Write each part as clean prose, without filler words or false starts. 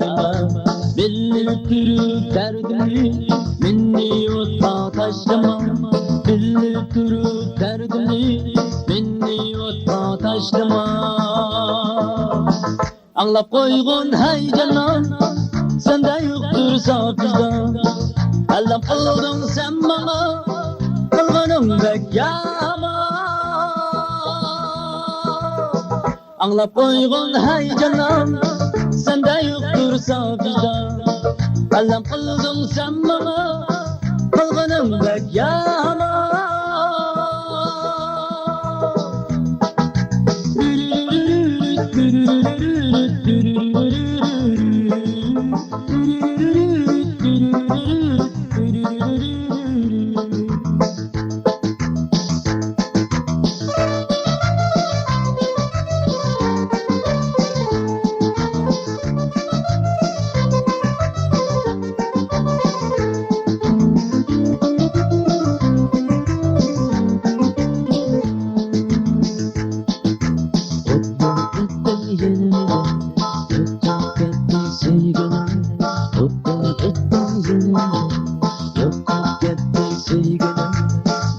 yarıma Bilip durup derdimi Minni otma taşlama Bilip durup derdimi Minni otma taşlama Anlap koygun hay canan Sende yoktur safizdan Ellam kıldın sen bana Kılgınım bek yaman Anlap koygun hay canan Sende yoktur safizdan Ellam kıldın sen bana Kılgınım bek yaman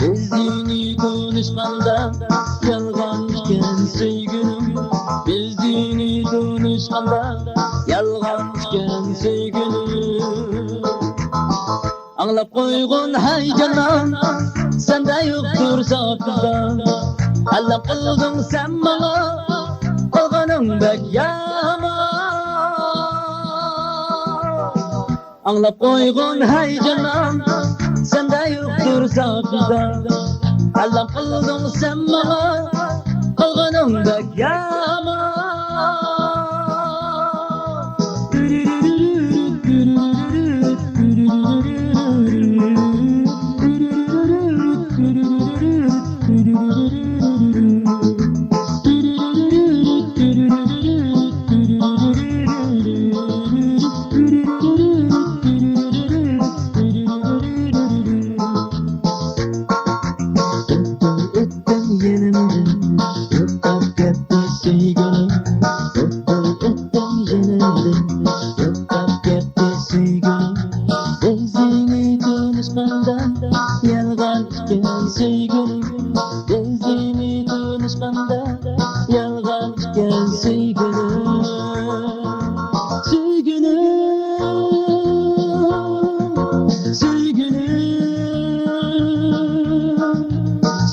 Bildiğini konuşmanda yalgan iken sevgilim Bildiğini konuşmanda yalgan iken sevgilim Anlap koygun hay canan Sende yoktur safızdan Ellam kıldın sen bana Kılgınım bek yaman Anlap koygun hay canan Sende yoktur safızdan Ellam kıldın sen bana Kılgınım bek yaman Yalgan iken sevgilim Benzini konuşmanda Yalgan iken sevgilim Sevgilim Sevgilim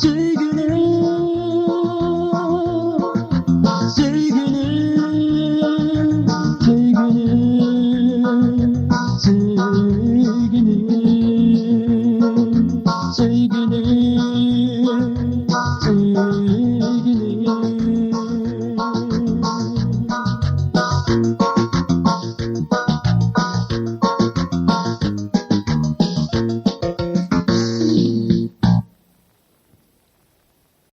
Sevgilim Sevgilim